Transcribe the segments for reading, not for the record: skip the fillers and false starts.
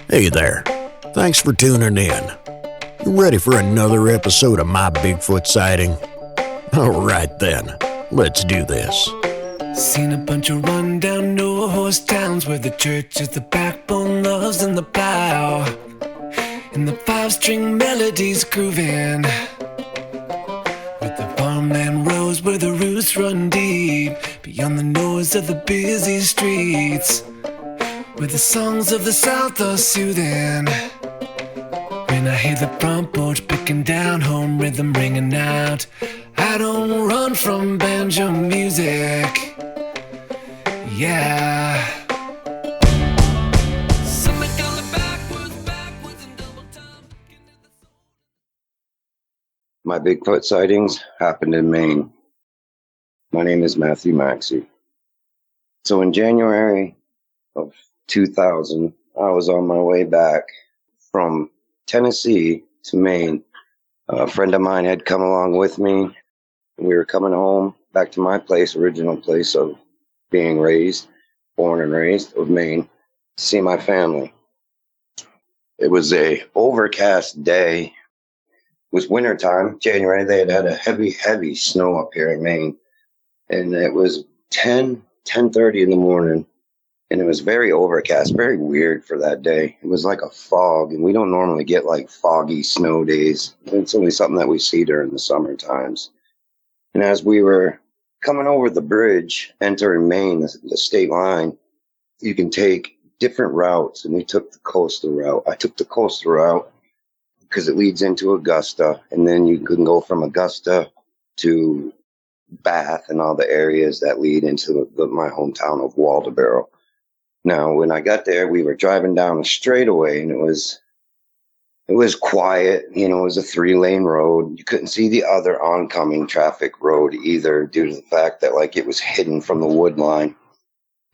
Hey there. Thanks for tuning in. You ready for another episode of my Bigfoot sighting? Alright then, let's do this. Seen a bunch of rundown no-horse towns where the church is the backbone, loves in the plow, and the five-string melodies grooving, with the farmland rows where the roots run deep, beyond the noise of the busy streets, where the songs of the South are soothing. When I hear the front porch picking down, home rhythm ringing out, I don't run from banjo music. Yeah. My Bigfoot sightings happened in Maine. My name is Maxcy. So in January of 2000, I was on my way back from Tennessee to Maine. A friend of mine had come along with me. We were coming home back to my place, original place of being raised, born and raised, of Maine, to see my family. It was a overcast day. It was wintertime, January. They had a heavy snow up here in Maine. And it was 10:30 in the morning. And it was very overcast, very weird for that day. It was like a fog, and we don't normally get like foggy snow days. It's only something that we see during the summer times. And as we were coming over the bridge, entering Maine, the state line, you can take different routes, and we took the coastal route. I took the coastal route because it leads into Augusta, and then you can go from Augusta to Bath and all the areas that lead into my hometown of Waldoboro. Now, when I got there, we were driving down a straightaway, and it was quiet. You know, it was a 3-lane road. You couldn't see the other oncoming traffic road either, due to the fact that like it was hidden from the wood line.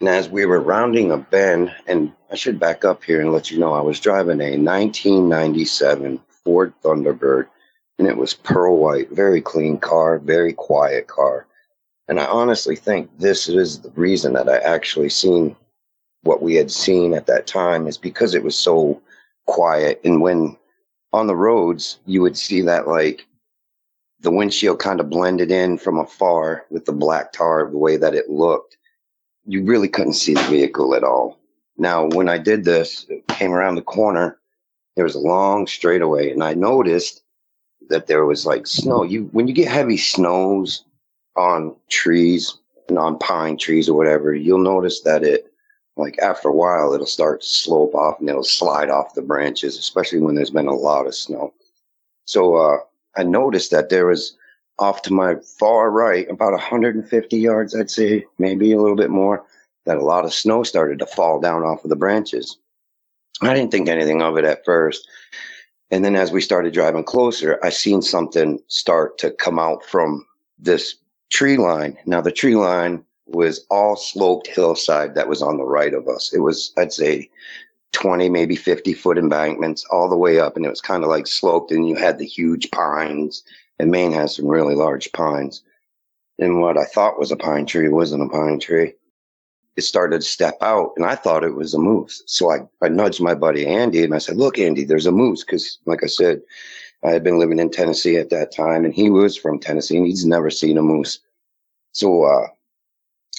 And as we were rounding a bend, and I should back up here and let you know I was driving a 1997 Ford Thunderbird, and it was pearl white, very clean car, very quiet car. And I honestly think this is the reason that I actually seen what we had seen at that time, is because it was so quiet. And when on the roads, you would see that like the windshield kind of blended in from afar with the black tar, the way that it looked. You really couldn't see the vehicle at all. Now, when I did this, it came around the corner, there was a long straightaway, and I noticed that there was like snow. When you get heavy snows on trees and on pine trees or whatever, you'll notice that it, like after a while, it'll start to slope off and it'll slide off the branches, especially when there's been a lot of snow. So I noticed that there was off to my far right, about 150 yards, I'd say, maybe a little bit more, that a lot of snow started to fall down off of the branches. I didn't think anything of it at first. And then as we started driving closer, I seen something start to come out from this tree line. Now, the tree line was all sloped hillside that was on the right of us. It was, I'd say, 20, maybe 50-foot embankments all the way up, and it was kind of like sloped, and you had the huge pines, and Maine has some really large pines. And what I thought was a pine tree wasn't a pine tree. It started to step out, and I thought it was a moose. So I nudged my buddy Andy, and I said, "Look, Andy, there's a moose," because, like I said, I had been living in Tennessee at that time, and he was from Tennessee, and he's never seen a moose. So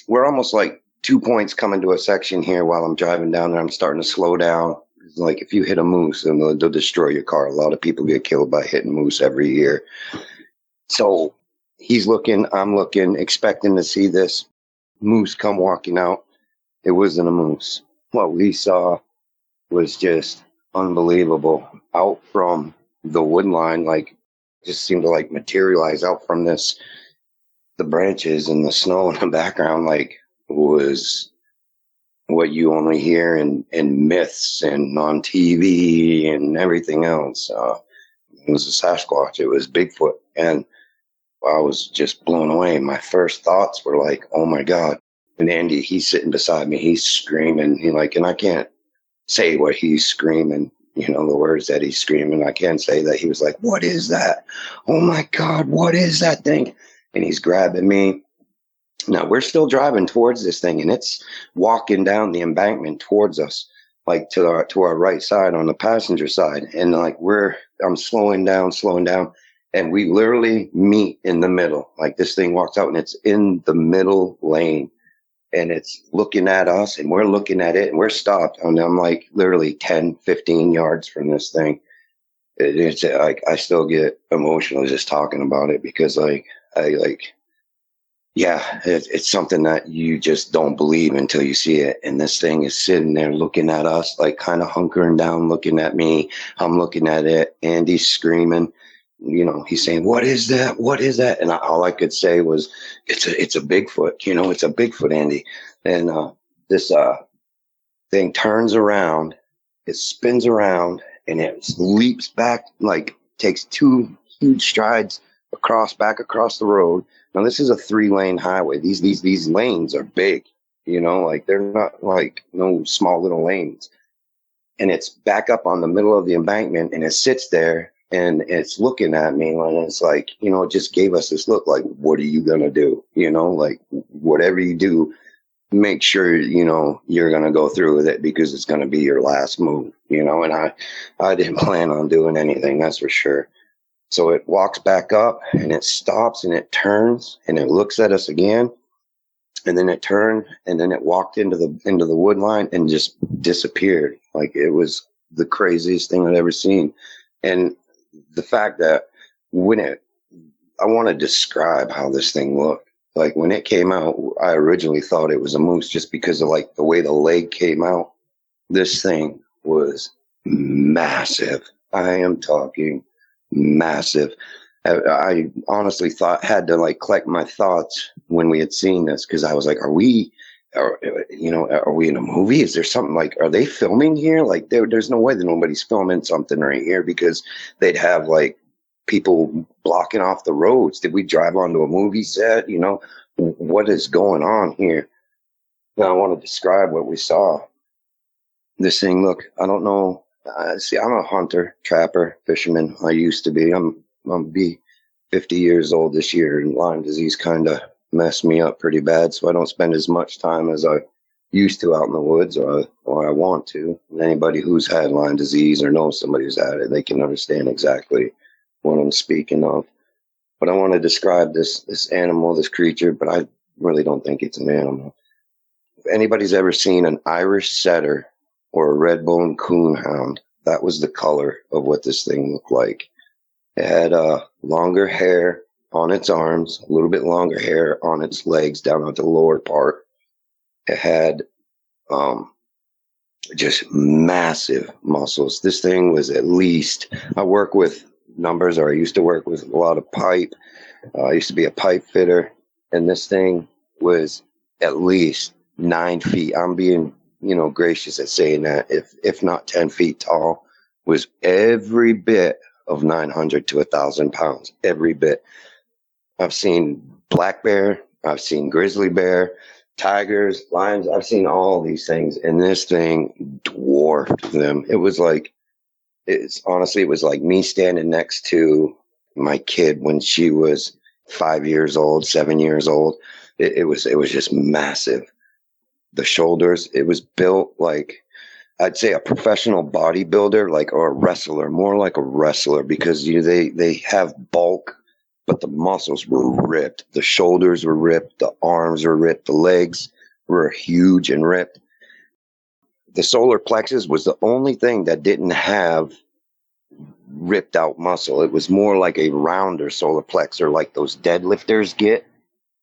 we're almost like 2 points coming to a section here. While I'm driving down there, I'm starting to slow down. It's like if you hit a moose, then they'll destroy your car. A lot of people get killed by hitting moose every year. So he's looking, I'm looking, expecting to see this moose come walking out. It wasn't a moose. What we saw was just unbelievable. Out from the wood line, like, just seemed to like materialize out from this, the branches and the snow in the background, like, was what you only hear in myths and on TV and everything else. It was a Sasquatch. It was Bigfoot. And I was just blown away. My first thoughts were like, oh my God. And Andy, he's sitting beside me. He's screaming. And I can't say what he's screaming, the words that he's screaming. I can say that he was like, "What is that? Oh my God, what is that thing?" And he's grabbing me. Now we're still driving towards this thing, and it's walking down the embankment towards us. like to our right side on the passenger side, and like I'm slowing down, and we literally meet in the middle. Like this thing walks out and it's in the middle lane, and it's looking at us, and we're looking at it, and we're stopped, and I'm like literally 10, 15 yards from this thing. It's like I still get emotional just talking about it, because like I like yeah, it's something that you just don't believe until you see it. And this thing is sitting there looking at us, like kind of hunkering down, looking at me. I'm looking at it. Andy's screaming. You know, he's saying, "What is that? What is that?" And all I could say was, "It's a Bigfoot. You know, it's a Bigfoot, Andy." And this thing turns around, it spins around, and it leaps back, like takes two huge strides back across the road. Now this is a 3-lane highway. These lanes are big, you know, like they're not like no small little lanes. And it's back up on the middle of the embankment, and it sits there and it's looking at me, and it's like, you know, it just gave us this look like, what are you gonna do? You know, like whatever you do, make sure you know you're going to go through with it, because it's going to be your last move, you know. And I didn't plan on doing anything, that's for sure. So it walks back up, and it stops, and it turns, and it looks at us again, and then it turned, and then it walked into the wood line and just disappeared. Like it was the craziest thing I'd ever seen. And the fact that when it I want to describe how this thing looked. Like when it came out, I originally thought it was a moose, just because of like the way the leg came out. This thing was massive. I am talking massive. I honestly had to like collect my thoughts when we had seen this, because I was like, are we in a movie? Is there something, like, are they filming here? Like there's no way that nobody's filming something right here, because they'd have like people blocking off the roads. Did we drive onto a movie set? You know, what is going on here? Now I want to describe what we saw. This thing, look, I don't know. See, I'm a hunter, trapper, fisherman. I used to be. I'm be 50 years old this year, and Lyme disease kind of messed me up pretty bad. So I don't spend as much time as I used to out in the woods, or I want to. And anybody who's had Lyme disease or knows somebody who's had it, they can understand exactly what I'm speaking of. But I want to describe this animal, this creature, but I really don't think it's an animal. If anybody's ever seen an Irish setter or a red-bone coonhound, that was the color of what this thing looked like. It had longer hair on its arms, a little bit longer hair on its legs down at the lower part. It had just massive muscles. This thing was at least, I work with numbers, or I used to work with a lot of pipe. I used to be a pipe fitter, and this thing was at least 9 feet. I'm being, you know, gracious at saying that, if not 10 feet tall, was every bit of 900 to 1,000 pounds, every bit. I've seen black bear, I've seen grizzly bear, tigers, lions. I've seen all these things, and this thing dwarfed them. It was like, it was like me standing next to my kid when she was 5 years old, 7 years old. It was just massive. The shoulders, it was built like, I'd say a professional bodybuilder, like, or a wrestler, more like a wrestler, because they have bulk, but the muscles were ripped. The shoulders were ripped. The arms were ripped. The legs were huge and ripped. The solar plexus was the only thing that didn't have ripped out muscle. It was more like a rounder solar plexus, like those deadlifters get.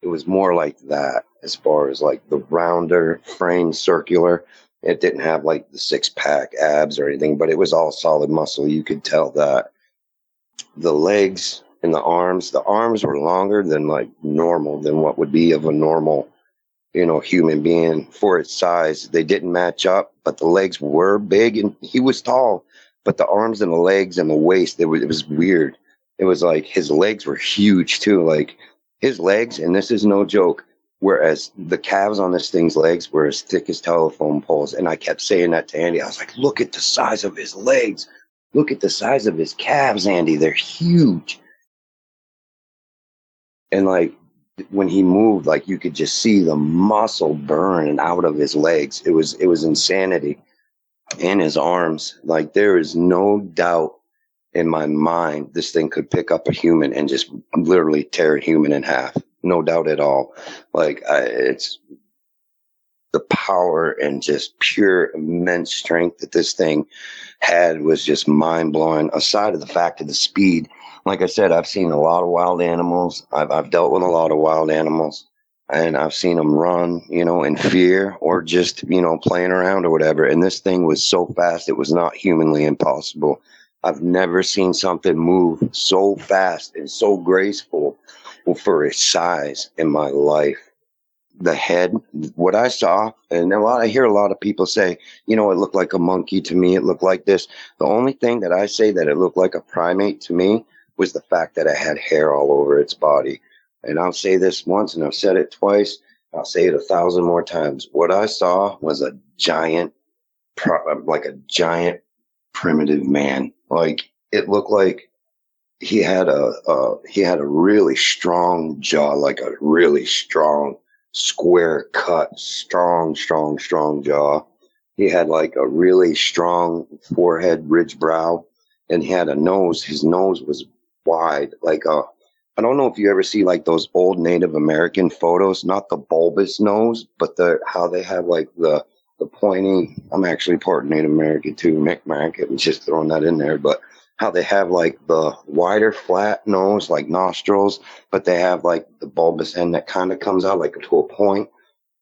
It was more like that, as far as like the rounder frame, circular. It didn't have like the 6-pack abs or anything, but it was all solid muscle. You could tell that. The legs and the arms were longer than like normal, than what would be of a normal, you know, human being for its size. They didn't match up, but the legs were big, and he was tall, but the arms and the legs and the waist, it was weird. It was like his legs were huge too. Like his legs, and this is no joke, whereas the calves on this thing's legs were as thick as telephone poles. And I kept saying that to Andy. I was like, look at the size of his legs. Look at the size of his calves, Andy. They're huge. And like when he moved, like you could just see the muscle burning out of his legs. It was insanity. in his arms. Like, there is no doubt in my mind this thing could pick up a human and just literally tear a human in half. No doubt at all. Like, it's the power and just pure immense strength that this thing had was just mind blowing. Aside of the fact of the speed, like I said, I've seen a lot of wild animals. I've dealt with a lot of wild animals, and I've seen them run, in fear or just, playing around or whatever. And this thing was so fast, it was not humanly impossible. I've never seen something move so fast and so graceful for its size in my life. The head, what I saw, and I hear a lot of people say, it looked like a monkey to me. It looked like this. The only thing that I say that it looked like a primate to me was the fact that it had hair all over its body. And I'll say this once, and I've said it twice. I'll say it 1,000 more times. What I saw was a giant, like a giant primitive man. Like, it looked like he had a really strong jaw, like a really strong, square cut, strong jaw. He had like a really strong forehead, ridge brow, and he had a nose. His nose was wide, like I don't know if you ever see like those old Native American photos, not the bulbous nose, but how they have like the pointy. I'm actually part Native American too, Micmac. I'm just throwing that in there, but how they have like the wider flat nose, like nostrils, but they have like the bulbous end that kind of comes out like to a point.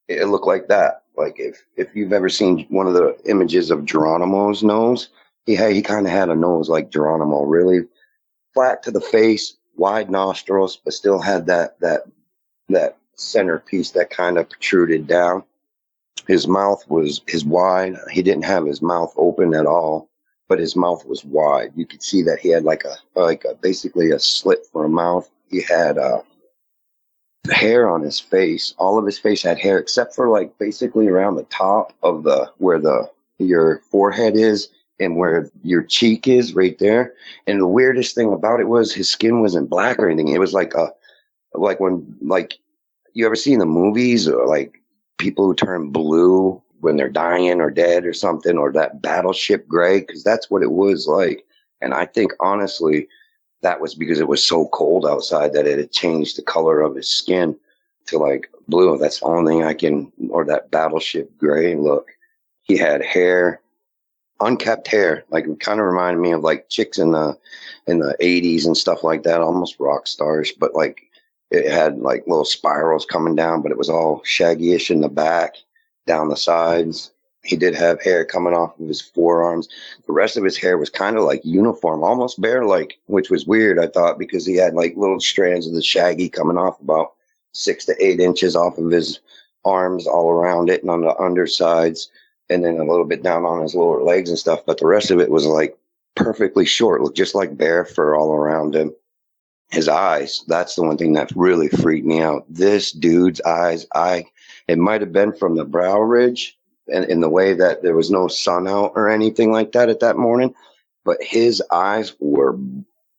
It looked like that. Like, if you've ever seen one of the images of Geronimo's nose, he kind of had a nose like Geronimo, really flat to the face, wide nostrils, but still had that centerpiece that kind of protruded down. His mouth was wide. He didn't have his mouth open at all, but his mouth was wide. You could see that he had like a basically a slit for a mouth. He had hair on his face. All of his face had hair except for like basically around the top of where your forehead is and where your cheek is right there. And the weirdest thing about it was his skin wasn't black or anything. It was like when you ever see in the movies or like people who turn blue when they're dying or dead or something, or that battleship gray, because that's what it was like. And I think honestly that was because it was so cold outside that it had changed the color of his skin to like blue. That's the only thing or that battleship gray look. He had hair, unkept hair, like it kind of reminded me of like chicks in the 80s and stuff like that, almost rock stars, but like it had like little spirals coming down, but it was all shaggyish in the back, down the sides. He did have hair coming off of his forearms. The rest of his hair was kind of like uniform, almost bear like, which was weird, I thought, because he had like little strands of the shaggy coming off about 6 to 8 inches off of his arms all around it and on the undersides, and then a little bit down on his lower legs and stuff. But the rest of it was like perfectly short, looked just like bear fur all around him. His eyes, that's the one thing that really freaked me out. This dude's eyes, it might have been from the brow ridge and in the way that there was no sun out or anything like that at that morning, but his eyes were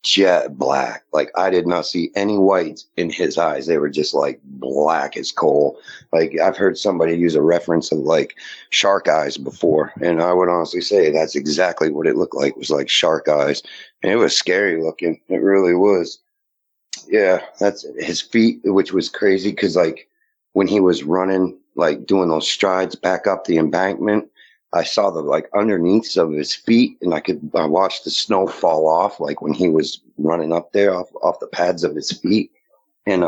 jet black. Like, I did not see any whites in his eyes. They were just like black as coal. Like, I've heard somebody use a reference of like shark eyes before, and I would honestly say that's exactly what it looked like. It was like shark eyes, and it was scary looking. It really was. Yeah, that's his feet, which was crazy because like when he was running, like doing those strides back up the embankment, I saw the like underneaths of his feet, and I watched the snow fall off, like when he was running up there off the pads of his feet, and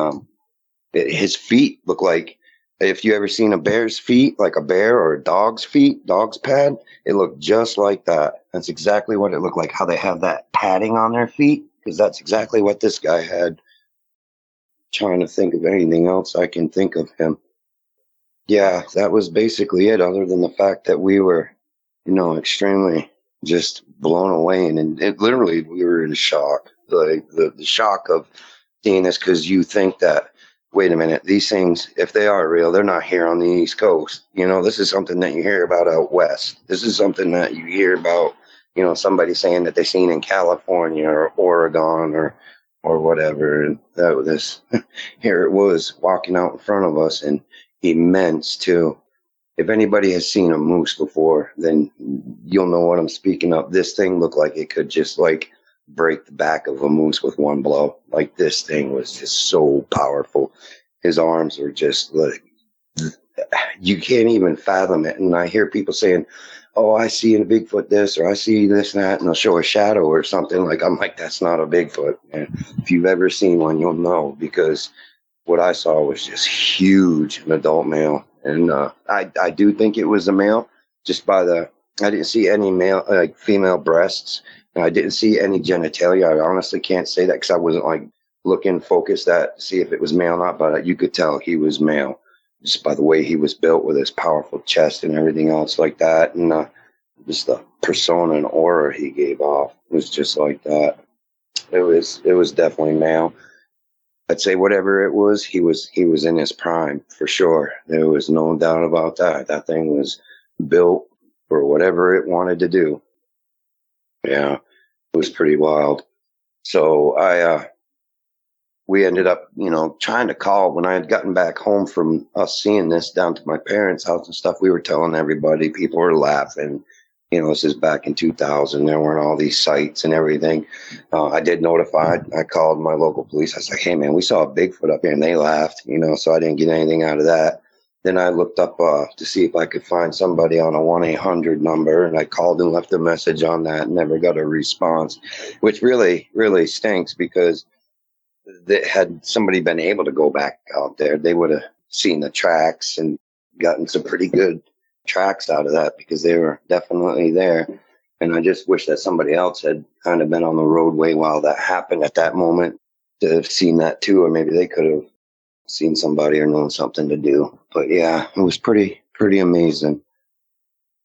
his feet look like, if you ever seen a bear's feet, like a bear or a dog's feet, dog's pad, it looked just like that. That's exactly what it looked like. How they have that padding on their feet, because that's exactly what this guy had. Trying to think of anything else I can think of him. Yeah, that was basically it, other than the fact that we were, extremely just blown away. And it literally, we were in shock. Like the shock of seeing this, because you think that, wait a minute, these things, if they are real, they're not here on the East Coast. This is something that you hear about out West. This is something that you hear about, somebody saying that they seen in California or Oregon or whatever. And that was here it was walking out in front of us, and immense too. if anybody has seen a moose before, then you'll know what I'm speaking of. This thing looked like it could just like break the back of a moose with one blow. Like this thing was just so powerful. His arms were just like, you can't even fathom it. And I hear people saying, "Oh, I see in a Bigfoot this, or I see this and that," and they'll show a shadow or something. Like, I'm like, that's not a Bigfoot. And if you've ever seen one, you'll know, because what I saw was just huge, an adult male. And I do think it was a male, just by I didn't see any male, like female breasts. And I didn't see any genitalia. I honestly can't say that because I wasn't like looking focused at see if it was male or not, but you could tell he was male just by the way he was built with his powerful chest and everything else like that. And just the persona and aura he gave off was just like that. It was definitely male. I'd say whatever it was, he was in his prime for sure. There was no doubt about that. That thing was built for whatever it wanted to do. Yeah, it was pretty wild. So we ended up, trying to call when I had gotten back home from us seeing this down to my parents' house and stuff. We were telling everybody, people were laughing. This is back in 2000. There weren't all these sites and everything. I did notify. I called my local police. I was like, "Hey, man, we saw a Bigfoot up here," and they laughed, so I didn't get anything out of that. Then I looked up to see if I could find somebody on a 1-800 number, and I called and left a message on that and never got a response, which really, really stinks because that had somebody been able to go back out there, they would have seen the tracks and gotten some pretty good tracks out of that because they were definitely there. And I just wish that somebody else had kind of been on the roadway while that happened at that moment to have seen that too, or maybe they could have seen somebody or known something to do. But yeah, it was pretty amazing.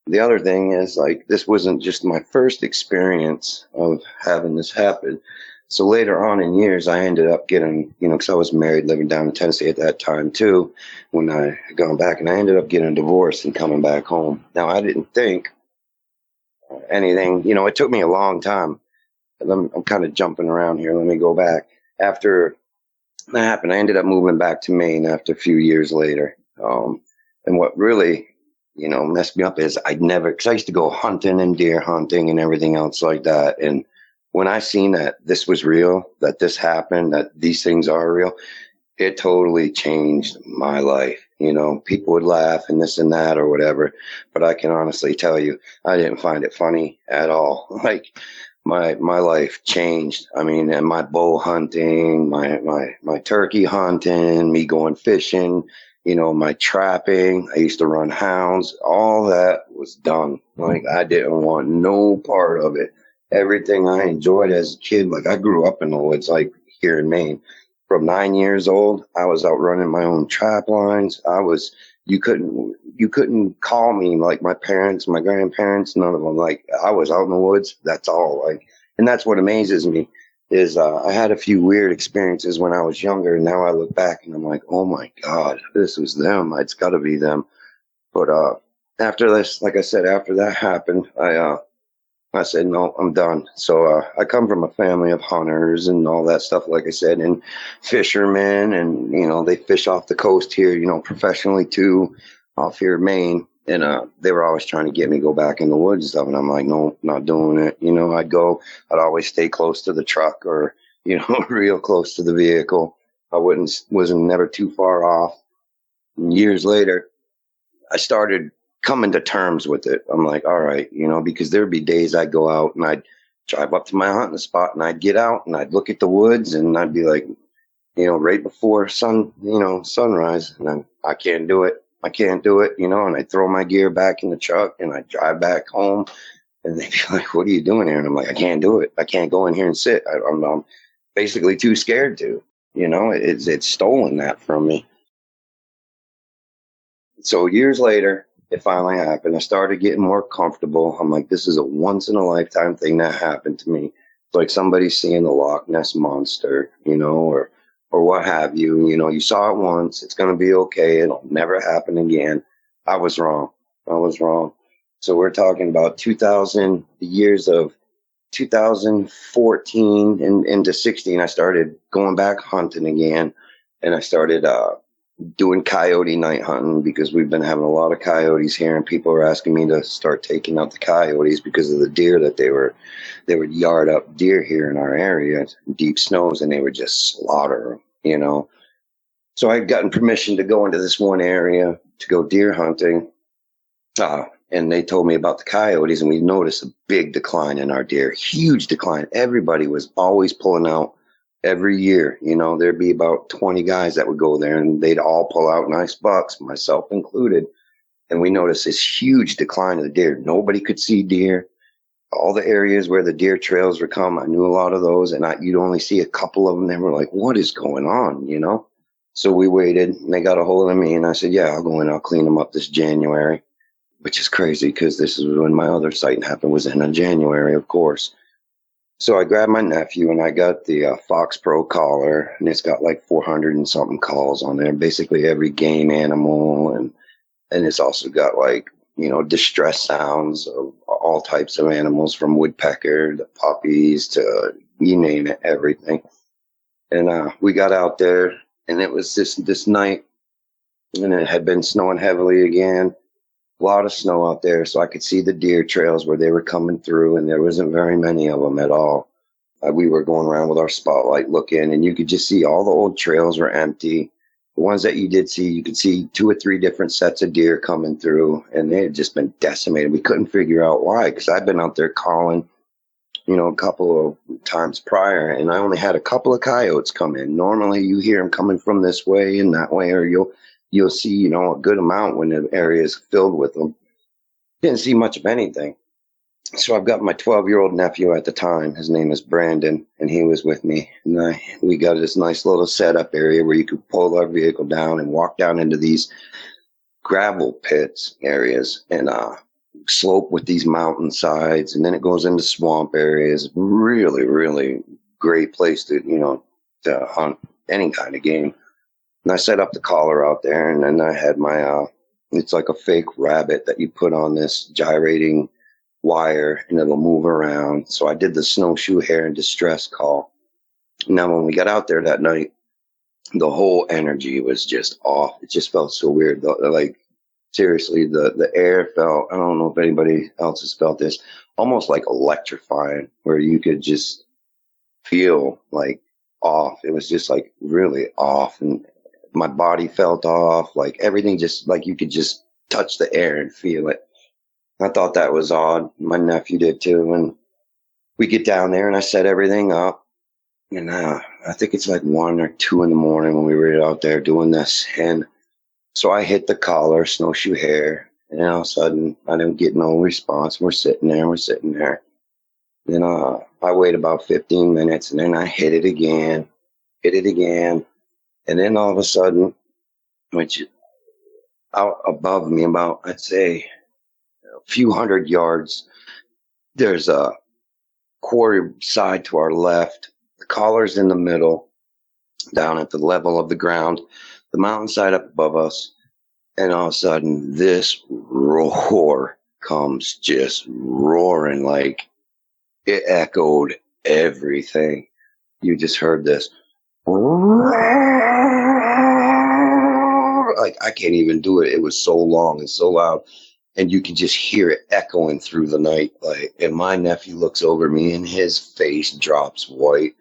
The other thing is, like, this wasn't just my first experience of having this happen. So later on in years, I ended up getting, because I was married, living down in Tennessee at that time too, when I had gone back, and I ended up getting a divorce and coming back home. Now, I didn't think anything, it took me a long time. I'm kind of jumping around here. Let me go back. After that happened, I ended up moving back to Maine after a few years later. And what really, messed me up is because I used to go hunting and deer hunting and everything else like that. And when I seen that this was real, that this happened, that these things are real, it totally changed my life. People would laugh and this and that or whatever, but I can honestly tell you, I didn't find it funny at all. Like, my life changed. I mean, and my bow hunting, my turkey hunting, me going fishing, my trapping. I used to run hounds. All that was done. Like, I didn't want no part of it. Everything I enjoyed as a kid, like, I grew up in the woods, like here in Maine. From 9 years old, I was out running my own trap lines. You couldn't call me like my parents, my grandparents, none of them. Like, I was out in the woods. That's all. Like, and that's what amazes me is I had a few weird experiences when I was younger, and now I look back and I'm like, oh my God, this was them. It's got to be them. But after this, like I said, after that happened, I said, no, I'm done. So I come from a family of hunters and all that stuff, like I said, and fishermen, and, they fish off the coast here, professionally too, off here in Maine. And they were always trying to get me to go back in the woods and stuff. And I'm like, no, not doing it. I'd always stay close to the truck or, real close to the vehicle. I wasn't never too far off. And years later, I started coming to terms with it. I'm like, all right, because there'd be days I'd go out and I'd drive up to my hunting spot and I'd get out and I'd look at the woods and I'd be like, right before sunrise, and I can't do it. I can't do it, and I'd throw my gear back in the truck and I'd drive back home and they'd be like, what are you doing here? And I'm like, I can't do it. I can't go in here and sit. I'm basically too scared to, it's stolen that from me. So years later, it finally happened. I started getting more comfortable. I'm like, this is a once in a lifetime thing that happened to me. It's like somebody seeing the Loch Ness monster, or what have you. You saw it once. It's going to be okay. It'll never happen again. I was wrong. So we're talking about 2000, the years of 2014 and into 16. I started going back hunting again, and I started doing coyote night hunting because we've been having a lot of coyotes here, and people are asking me to start taking out the coyotes because of the deer that they would yard up deer here in our area, deep snows, and they would just slaughter them. So I'd gotten permission to go into this one area to go deer hunting, and they told me about the coyotes, and we noticed a big decline in our deer, huge decline. Everybody was always pulling out every year. There'd be about 20 guys that would go there, and they'd all pull out nice bucks, myself included. And we noticed this huge decline of the deer. Nobody could see deer. All the areas where the deer trails would come, I knew a lot of those, and you'd only see a couple of them. They were like, what is going on? So we waited, and they got a hold of me, and I said, yeah, I'll go in, I'll clean them up this January, which is crazy because this is when my other sighting happened, was in January, of course. So I grabbed my nephew, and I got the Fox Pro collar, and it's got like 400 and something calls on there, basically every game animal, and it's also got like, distress sounds of all types of animals, from woodpecker to puppies to you name it, everything. And we got out there, and it was this night, and it had been snowing heavily again. A lot of snow out there, so I could see the deer trails where they were coming through, and there wasn't very many of them at all. We were going around with our spotlight looking, and you could just see all the old trails were empty. The ones that you did see, you could see 2 or 3 different sets of deer coming through, and they had just been decimated. We couldn't figure out why, because I'd been out there calling, a couple of times prior, and I only had a couple of coyotes come in. Normally, you hear them coming from this way and that way, or you'll see, a good amount when the area is filled with them. Didn't see much of anything. So I've got my 12-year-old nephew at the time. His name is Brandon, and he was with me. And we got this nice little setup area where you could pull our vehicle down and walk down into these gravel pits areas, and slope with these mountain sides, and then it goes into swamp areas. Really, really great place to hunt any kind of game. And I set up the collar out there, and then I had my it's like a fake rabbit that you put on this gyrating wire, and it'll move around. So I did the snowshoe hare and distress call. Now, when we got out there that night, the whole energy was just off. It just felt so weird. Like, seriously, the air felt, I don't know if anybody else has felt this, almost like electrifying, where you could just feel like off. It was just like really off, and my body felt off, like everything, just like you could just touch the air and feel it. I thought that was odd. My nephew did too. And we get down there, and I set everything up. And I think it's like 1 or 2 in the morning when we were out there doing this. And so I hit the collar, snowshoe hare, and all of a sudden I didn't get no response. We're sitting there. Then I wait about 15 minutes, and then I hit it again. And then all of a sudden, which out above me, about, I'd say, a few hundred yards, there's a quarry side to our left. The collar's in the middle, down at the level of the ground, the mountainside up above us. And all of a sudden, this roar comes, just roaring, like it echoed everything. You just heard this. Like, I can't even do it. It was so long and so loud. And you can just hear it echoing through the night. Like, and my nephew looks over me, and his face drops white.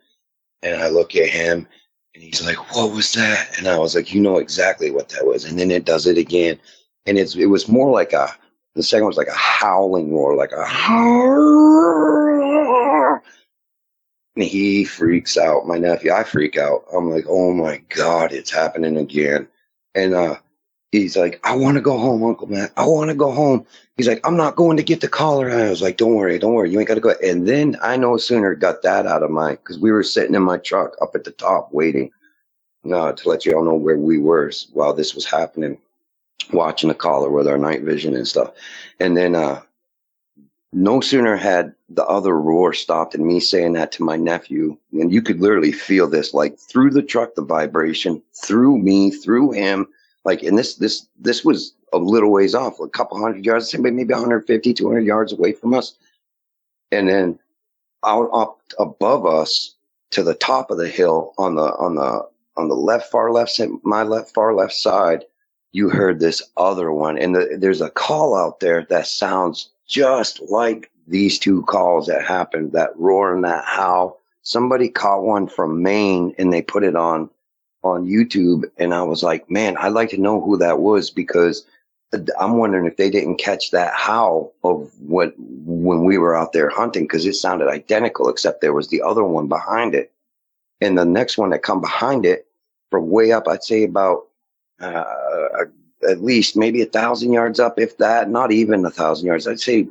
And I look at him, and he's like, what was that? And I was like, you know exactly what that was. And then it does it again. And it was more like the second was like a howling roar, like a howl. And he freaks out, my nephew. I freak out. I'm like, oh my God, it's happening again. And he's like, I want to go home, Uncle Matt. I want to go home. He's like, I'm not going to get the collar. And I was like, don't worry. You ain't got to go. And then I no sooner got that out of because we were sitting in my truck up at the top waiting to let you all know where we were while this was happening, watching the collar with our night vision and stuff. And then no sooner had the other roar stopped and me saying that to my nephew, and you could literally feel this, like through the truck, the vibration, through me, through him. Like, and this was a little ways off, a couple hundred yards, maybe 150, 200 yards away from us. And then out up above us to the top of the hill on the on the left, far left, my left, far left side, you heard this other one. And there's a call out there that sounds just like these two calls that happened, that roar and that howl. Somebody caught one from Maine and they put it on YouTube. And I was like, man, I'd like to know who that was, because I'm wondering if they didn't catch that howl of when we were out there hunting, because it sounded identical, except there was the other one behind it. And the next one that come behind it from way up, I'd say about at least maybe 1,000 yards up, if that, not even 1,000 yards. I'd say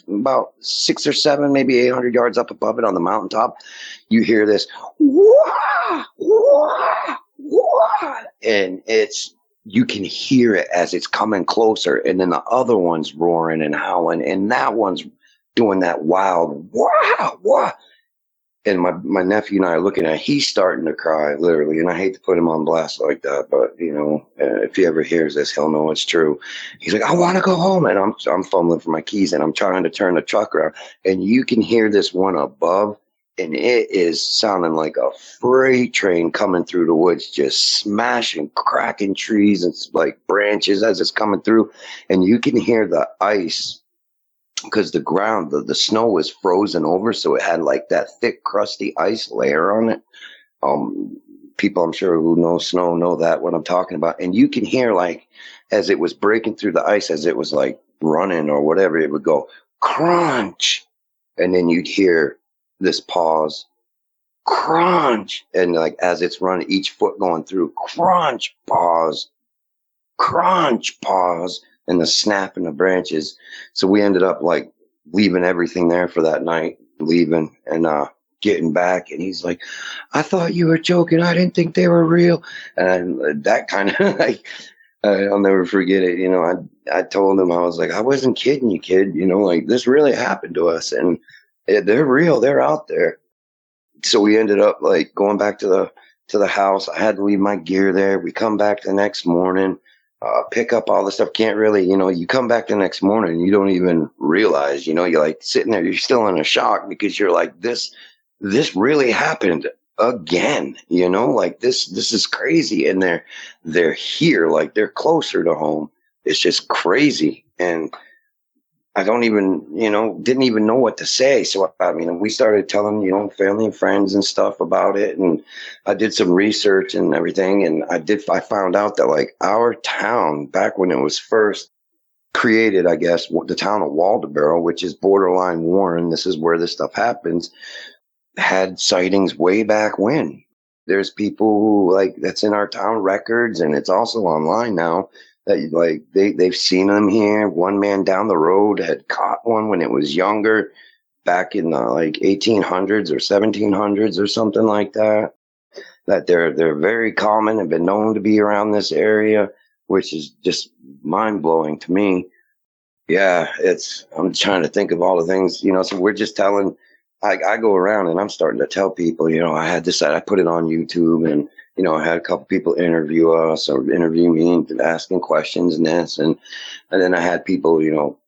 about 6 or 7, maybe 800 yards up above it on the mountaintop. You hear this, wah, wah, wah, and you can hear it as it's coming closer. And then the other one's roaring and howling, and that one's doing that wild wah, wah. And my nephew and I are looking at it. He's starting to cry, literally. And I hate to put him on blast like that, but if he ever hears this, he'll know it's true. He's like, I want to go home. And I'm fumbling for my keys and I'm trying to turn the truck around. And you can hear this one above, and it is sounding like a freight train coming through the woods, just smashing, cracking trees and like branches as it's coming through. And you can hear the ice, because the ground, the snow was frozen over, so it had like that thick, crusty ice layer on it. People I'm sure who know snow know that what I'm talking about. And you can hear, like, as it was breaking through the ice, as it was like running or whatever, it would go crunch, and then you'd hear this pause, crunch, and like as it's running, each foot going through, crunch, pause, crunch, pause, and the snap in the branches. So we ended up like leaving everything there for that night, leaving and getting back. And he's like, I thought you were joking. I didn't think they were real. And that kind of like, I'll never forget it. I told him, I was like, I wasn't kidding you, kid. Like, this really happened to us, and they're real. They're out there. So we ended up like going back to the house. I had to leave my gear there. We come back the next morning. Pick up all the stuff. Can't really, you come back the next morning and you don't even realize, you're like sitting there, you're still in a shock, because you're like, this really happened again, like this is crazy. And they're here, like they're closer to home. It's just crazy. And I don't even, didn't even know what to say. So, we started telling, family and friends and stuff about it. And I did some research and everything. And I found out that like our town, back when it was first created, I guess, the town of Waldoboro, which is borderline Warren, this is where this stuff happens, had sightings way back when. There's people who, like, that's in our town records, and it's also online now, that like they've seen them here. One man down the road had caught one when it was younger, back in the like 1800s or 1700s or something like that. That they're very common and been known to be around this area, which is just mind blowing to me. Yeah, I'm trying to think of all the things, so we're just telling. I go around and I'm starting to tell people, I had this, I put it on YouTube, and I had a couple people interview us or interview me and asking questions and this. And then I had people,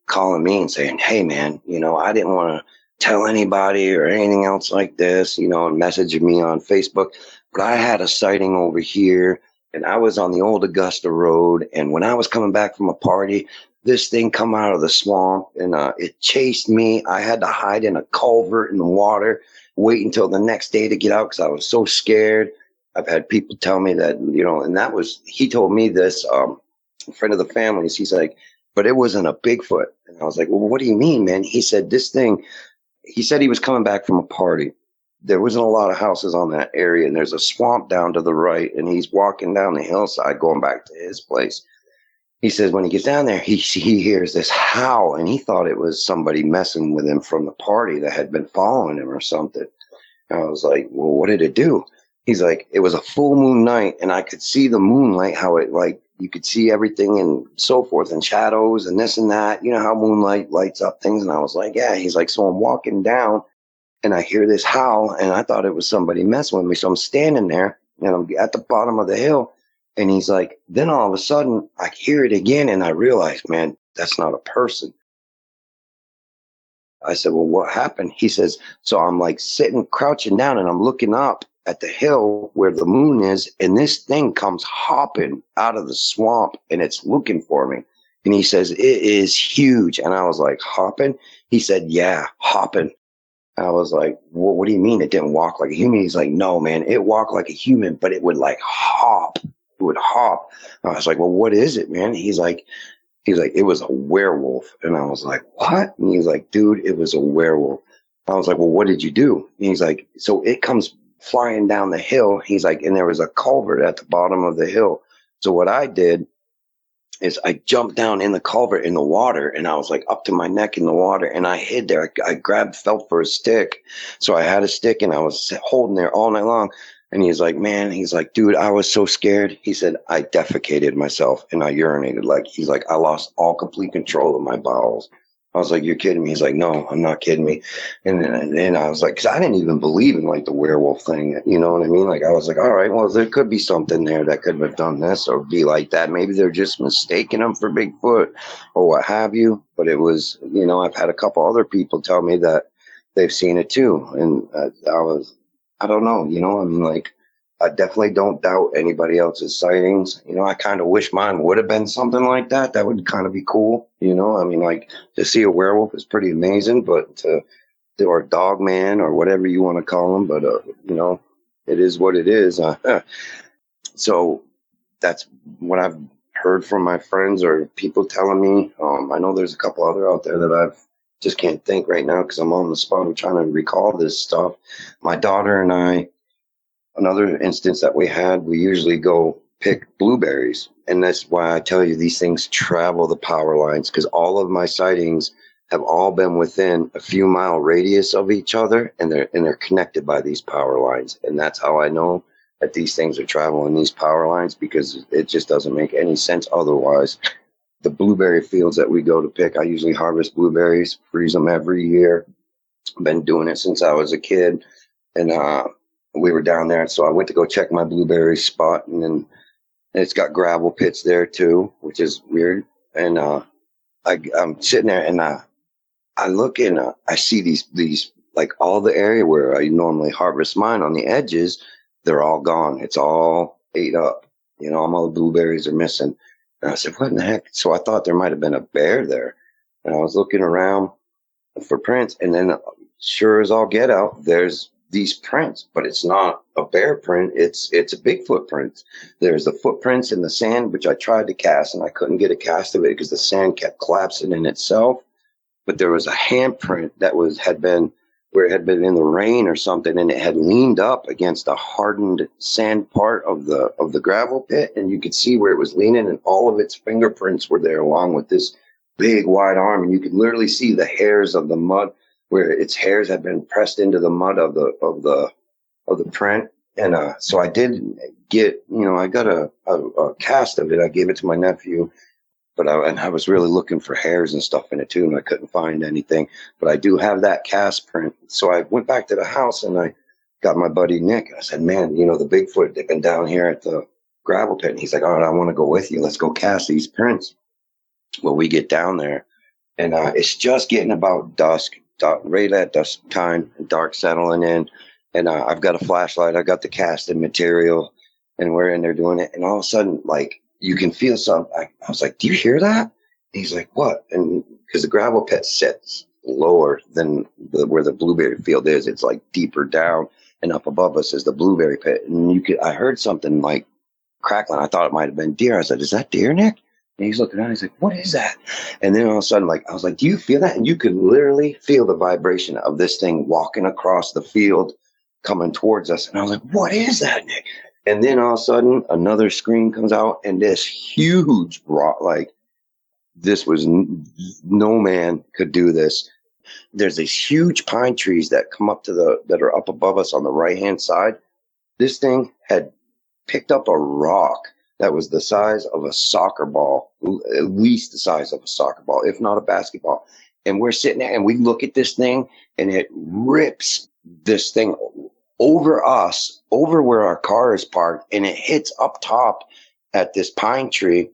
calling me and saying, hey, man, I didn't want to tell anybody or anything else like this, and messaging me on Facebook. But I had a sighting over here, and I was on the old Augusta Road. And when I was coming back from a party, this thing come out of the swamp, and it chased me. I had to hide in a culvert in the water, wait until the next day to get out because I was so scared. I've had people tell me that, and he told me this, a friend of the family's, he's like, but it wasn't a Bigfoot. And I was like, well, what do you mean, man? He said he said he was coming back from a party. There wasn't a lot of houses on that area, and there's a swamp down to the right, and he's walking down the hillside going back to his place. He says when he gets down there, he hears this howl, and he thought it was somebody messing with him from the party that had been following him or something. And I was like, well, what did it do? He's like, it was a full moon night, and I could see the moonlight, how it, like, you could see everything and so forth, and shadows and this and that. You know how moonlight lights up things? And I was like, yeah. He's like, so I'm walking down, and I hear this howl, and I thought it was somebody messing with me. So I'm standing there, and I'm at the bottom of the hill, and he's like, then all of a sudden, I hear it again, and I realize, man, that's not a person. I said, well, what happened? He says, so I'm like sitting, crouching down, and I'm looking up, at the hill where the moon is, and this thing comes hopping out of the swamp, and it's looking for me. And he says, it is huge. And I was like, hopping? He said, yeah, hopping. I was like, well, what do you mean it didn't walk like a human? He's like, no, man, it walked like a human, but it would like hop. It would hop. I was like, well, what is it, man? He's like, it was a werewolf. And I was like, what? And he's like, dude, it was a werewolf. I was like, well, what did you do? And he's like, so it comes flying down the hill. He's like, and there was a culvert at the bottom of the hill. So what I did is I jumped down in the culvert in the water, and I was like up to my neck in the water, and I hid there. I felt for a stick. So I had a stick, and I was holding there all night long. And he's like, man, he's like, dude, I was so scared. He said, I defecated myself and I urinated. Like, he's like, I lost all complete control of my bowels. I was like, you're kidding me? He's like, no, I'm not kidding me. And I was like, because I didn't even believe in like the werewolf thing. You know what I mean? Like, I was like, all right, well, there could be something there that could have done this or be like that. Maybe they're just mistaking them for Bigfoot or what have you. But it was, you know, I've had a couple other people tell me that they've seen it too. And I don't know, you know, I mean, like, I definitely don't doubt anybody else's sightings. You know, I kind of wish mine would have been something like that. That would kind of be cool. You know, I mean, like, to see a werewolf is pretty amazing, but or a dog man or whatever you want to call them. But, you know, it is what it is. So that's what I've heard from my friends or people telling me. I know there's a couple other out there that I've just can't think right now because I'm on the spot. I'm trying to recall this stuff. My daughter and I, another instance that we had, we usually go pick blueberries. And that's why I tell you these things travel the power lines, because all of my sightings have all been within a few mile radius of each other, and they're connected by these power lines. And that's how I know that these things are traveling these power lines, because it just doesn't make any sense otherwise. The blueberry fields that we go to pick, I usually harvest blueberries, freeze them every year. I've been doing it since I was a kid. And we were down there, so I went to go check my blueberry spot, and then it's got gravel pits there too, which is weird. And I'm sitting there, and I look and I see these like all the area where I normally harvest mine on the edges, they're all gone. It's all ate up. You know, all the blueberries are missing. And I said, what in the heck? So I thought there might have been a bear there, and I was looking around for prints, and then sure as all get out, there's these prints, but it's not a bear print. It's a Bigfoot print. There's the footprints in the sand, which I tried to cast, and I couldn't get a cast of it because the sand kept collapsing in itself. But there was a handprint that had been where it had been in the rain or something, and it had leaned up against a hardened sand part of the gravel pit, and you could see where it was leaning, and all of its fingerprints were there along with this big wide arm, and you could literally see the hairs of the mud where its hairs had been pressed into the mud of the print. And so I did get, you know, I got a cast of it. I gave it to my nephew, but I was really looking for hairs and stuff in it too, and I couldn't find anything. But I do have that cast print. So I went back to the house, and I got my buddy Nick. I said, man, you know, the Bigfoot, they've been down here at the gravel pit. And he's like, all right, I want to go with you. Let's go cast these prints. Well, we get down there, and it's just getting about dusk. Right at dusk time, dark settling in, and I've got a flashlight, I've got the casting material, and we're in there doing it, and all of a sudden, like, you can feel something. I was like, do you hear that? And he's like, what? And because the gravel pit sits lower than where the blueberry field is, it's like deeper down, and up above us is the blueberry pit, and I heard something like crackling. I thought it might have been deer. I said, is that deer, Nick? And he's looking around. He's like, what is that? And then all of a sudden, like, I was like, do you feel that? And you could literally feel the vibration of this thing walking across the field coming towards us. And I was like, what is that, Nick? And then all of a sudden, another screen comes out, and this huge rock, like, this was no man could do this. There's these huge pine trees that come up that are up above us on the right-hand side. This thing had picked up a rock that was the size of a soccer ball, at least the size of a soccer ball, if not a basketball. And we're sitting there, and we look at this thing, and it rips this thing over us, over where our car is parked, and it hits up top at this pine tree.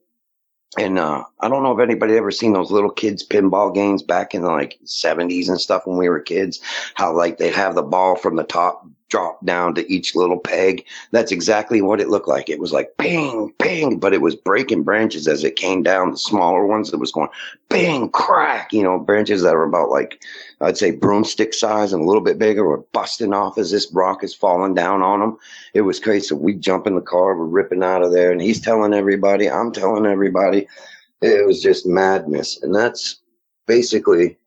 And I don't know if anybody ever seen those little kids pinball games back in the like 70s and stuff when we were kids, how like they'd have the ball from the top dropped down to each little peg. That's exactly what it looked like. It was like bang, bang, but it was breaking branches as it came down. The smaller ones, it was going bang, crack, branches that were about like, I'd say broomstick size and a little bit bigger were busting off as this rock is falling down on them. It was crazy. So we jump in the car, we're ripping out of there, and he's telling everybody, I'm telling everybody. It was just madness. And that's basically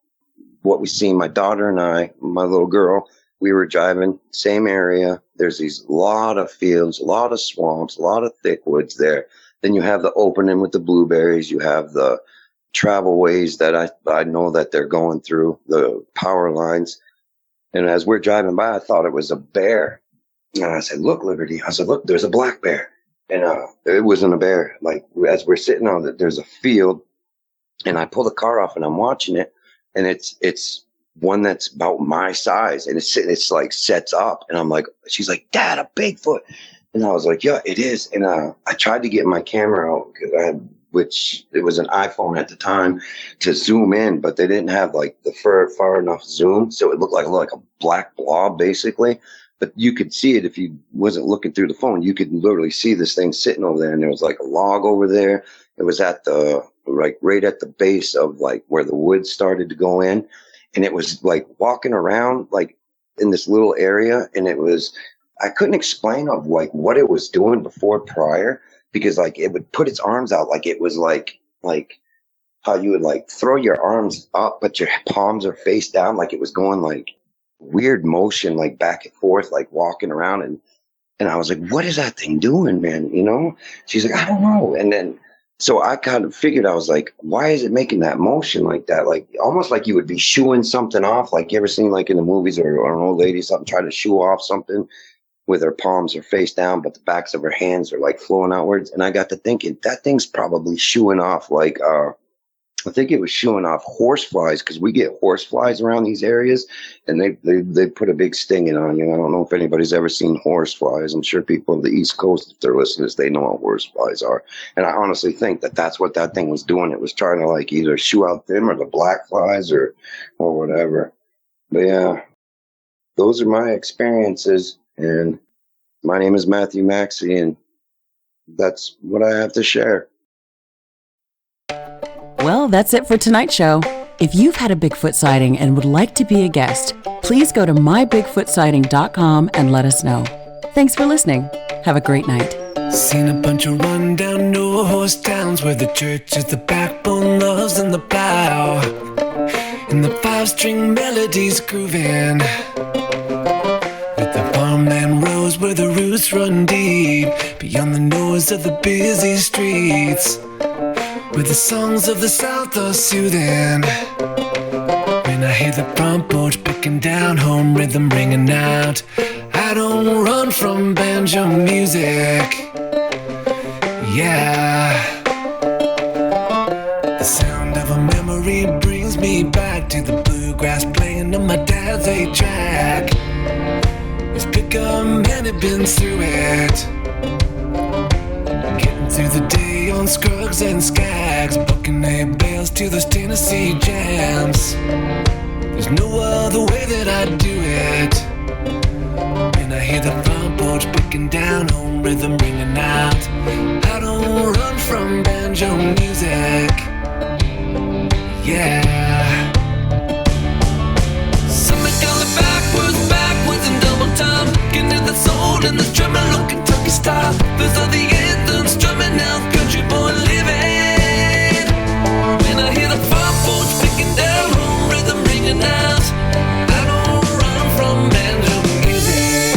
what we see. My daughter and I, my little girl, we were driving, same area. There's these lot of fields, a lot of swamps, a lot of thick woods there. Then you have the opening with the blueberries. You have the travel ways that I know that they're going through, the power lines. And as we're driving by, I thought it was a bear. And I said, look, Liberty. I said, look, there's a black bear. And it wasn't a bear. Like, as we're sitting on it, there's a field. And I pull the car off and I'm watching it. And it's one that's about my size, and it's like sets up, and I'm like, she's like, Dad, a Bigfoot. And I was like, yeah, it is. And I tried to get my camera out, which it was an iPhone at the time, to zoom in, but they didn't have like the far enough zoom, so it looked like a black blob basically. But you could see it if you wasn't looking through the phone. You could literally see this thing sitting over there, and there was like a log over there. It was at right at the base of like where the woods started to go in. And it was like walking around like in this little area. And I couldn't explain of like what it was doing prior, because like it would put its arms out. Like it was like how you would like throw your arms up, but your palms are face down. Like it was going like weird motion, like back and forth, like walking around. And I was like, what is that thing doing, man? She's like, I don't know. And then, so I kind of figured, I was like, why is it making that motion like that? Like almost like you would be shooing something off. Like you ever seen like in the movies or an old lady something try to shoo off something with her palms are face down, but the backs of her hands are like flowing outwards. And I got to thinking that thing's probably shooing off like, I think it was shooing off horse flies, because we get horse flies around these areas, and they put a big stinging on you. I don't know if anybody's ever seen horse flies. I'm sure people on the East Coast, if they're listeners, they know what horse flies are. And I honestly think that that's what that thing was doing. It was trying to like either shoo out them or the black flies or whatever. But yeah, those are my experiences. And my name is Matthew Maxcy, and that's what I have to share. Well, that's it for tonight's show. If you've had a Bigfoot sighting and would like to be a guest, please go to mybigfootsighting.com and let us know. Thanks for listening. Have a great night. Seen a bunch of rundown no-horse towns where the church is the backbone, loves and the plow, and the five-string melodies grooving, with the farmland rows where the roots run deep, beyond the noise of the busy streets, where the songs of the South are soothing. When I hear the front porch picking down, home rhythm ringing out, I don't run from banjo music. Yeah. The sound of a memory brings me back to the bluegrass playing on my dad's 8-track. His pickup man had been through it, getting through the day on Scruggs and Skags, booking A bales to those Tennessee jams. There's no other way that I do it. When I hear the front porch picking down, home rhythm ringing out, I don't run from banjo music. Yeah. Some call it backwards and double time, getting to the soul and the tremolo Kentucky style. Those are the anthems drumming out, country boy living. When I hear the front porch picking down, home rhythm ringing out, I don't run from banjo music.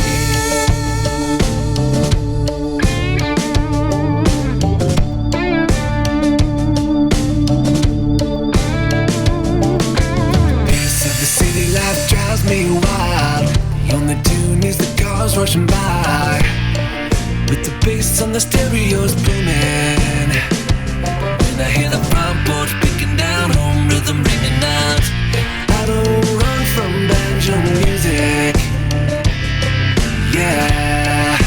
Pace of the city life drives me wild. The only tune is the cars rushing by, with the bass on the stereos booming. When I hear the front porch picking down, home rhythm ringing out, I don't run from banjo music. Yeah.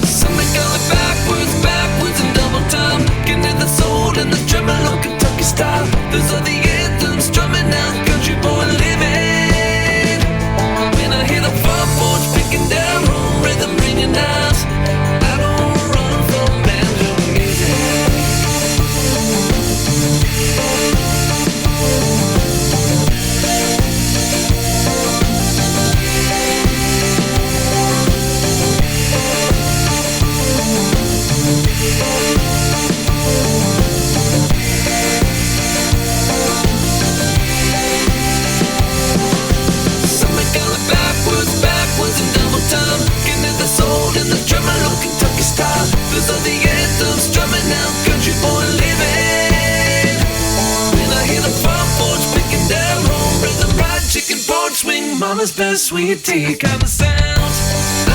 Some call it backwards and double time, getting to the soul and the tremolo Kentucky style. Those are the anthems drumming out, country boy living. When I hear the mama's best sweet tea. Got the sound